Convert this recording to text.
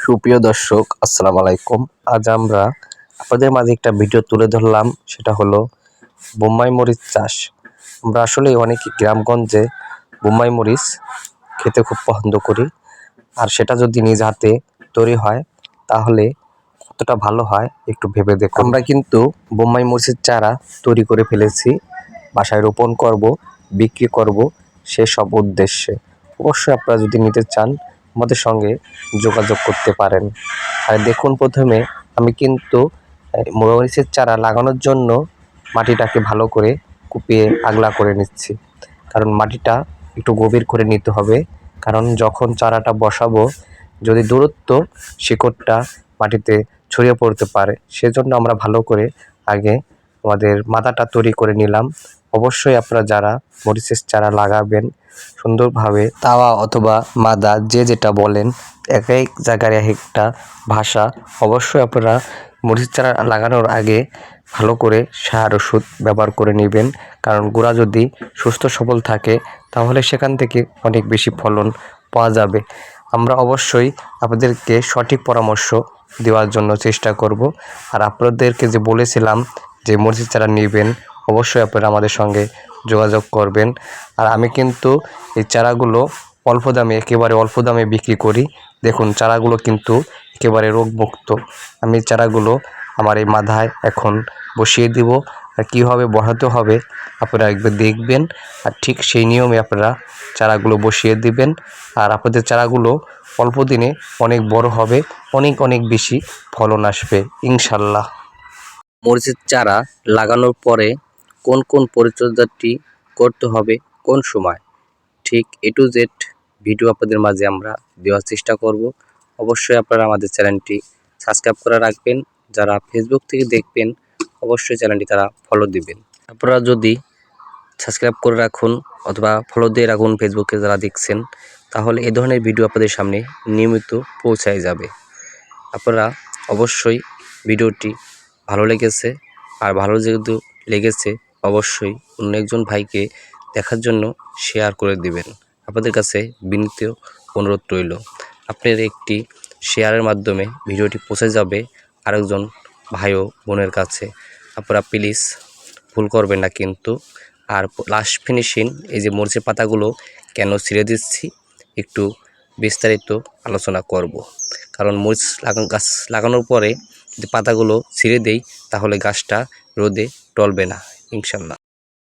সুপ্রিয় দর্শক, আসসালামু আলাইকুম। আজ আমরা আপনাদের মাঝে একটা ভিডিও তুলে ধরলাম, সেটা হলো বোম্বাই মরিচ চাষ। আমরা আসলে অনেকে গ্রামগঞ্জে বোম্বাই মরিচ খেতে খুব পছন্দ করি, আর সেটা যদি নিজ হাতে তৈরি হয় তাহলে কতটা ভালো হয় একটু ভেবে দেখুন। আমরা কিন্তু বোম্বাই মরিচের চারা তৈরি করে ফেলেছি, বাসায় রোপণ করব, বিক্রি করব সেসব উদ্দেশ্যে। অবশ্যই আপনারা যদি নিতে চান আমাদের সঙ্গে যোগাযোগ করতে পারেন। আর দেখুন, প্রথমে আমি কিন্তু মরিচের চারা লাগানোর জন্য মাটিটাকে ভালো করে কুপিয়ে আগলা করে নিচ্ছি, কারণ মাটিটা একটু গভীর করে নিতে হবে। কারণ যখন চারাটা বসাবো, যদি দূরত্ব শিকড়টা মাটিতে ছড়িয়ে পড়তে পারে, সেজন্য আমরা ভালো করে আগে আমাদের মাদাটা তৈরি করে নিলাম। অবশ্যই আপনারা যারা মরিচের চারা লাগাবেন সুন্দরভাবে তাওয়া অথবা মাদা যে যেটা বলেন, এক এক জায়গার এক একটা ভাষা। অবশ্যই আপনারা মরিচ চারা লাগানোর আগে ভালো করে সার ওষুধ ব্যবহার করে নেবেন, কারণ গোড়া যদি সুস্থ সবল থাকে তাহলে সেখান থেকে অনেক বেশি ফলন পাওয়া যাবে। আমরা অবশ্যই আপনাদেরকে সঠিক পরামর্শ দেওয়ার জন্য চেষ্টা করব। আর আপনাদেরকে যে বলেছিলাম যে মরিচের চারা নেবেন, অবশ্যই আপনারা আমাদের সঙ্গে যোগাযোগ করবেন। আর আমি কিন্তু এই চারাগুলো অল্প দামে, একেবারে অল্প দামে বিক্রি করি। দেখুন, চারাগুলো কিন্তু একেবারে রোগমুক্ত। আমি চারাগুলো আমার এই মাথায় এখন বসিয়ে দিব, আর কীভাবে বসাতে হবে আপনারা একবার দেখবেন, আর ঠিক সেই নিয়মে আপনারা চারাগুলো বসিয়ে দিবেন। আর আপনাদের চারাগুলো অল্প দিনে অনেক বড় হবে, অনেক অনেক বেশি ফলন আসবে ইনশাল্লাহ। মরিচের চারা লাগানোর পরে কোন কোন পরিচর্যাটি করতে হবে, কোন সময়, ঠিক A to Z ভিডিও আপনাদের মাঝে আমরা দেওয়ার চেষ্টা করব। অবশ্যই আপনারা আমাদের চ্যানেলটি সাবস্ক্রাইব করে রাখবেন। যারা ফেসবুক থেকে দেখবেন অবশ্যই চ্যানেলটি তারা ফলো দিবেন। আপনারা যদি সাবস্ক্রাইব করে রাখুন অথবা ফলো দিয়ে রাখুন ফেসবুকে যারা দেখছেন, তাহলে এ ধরনের ভিডিও আপনাদের সামনে নিয়মিত পৌঁছায় যাবে। আপনারা অবশ্যই ভিডিওটি ভালো লেগেছে, আর ভালো যেহেতু লেগেছে অবশ্যই অন্য একজন ভাইকে দেখার জন্য শেয়ার করে দিবেন। আপনাদের কাছে বিনীত অনুরোধ রইল, আপনার একটি শেয়ারের মাধ্যমে ভিডিওটি পৌঁছে যাবে আরেকজন ভাই ও বোনের কাছে। আপনারা প্লিজ ভুল করবেন না কিন্তু। আর লাস্ট ফিনিশিং, এই যে মরিচের পাতাগুলো কেন ছিঁড়ে দিচ্ছি একটু বিস্তারিত আলোচনা করব। কারণ মরিচ গাছ লাগানোর পরে যদি পাতাগুলো ছিঁড়ে দেই তাহলে গাছটা রোদে টলবে না ইনশাল্লাহ।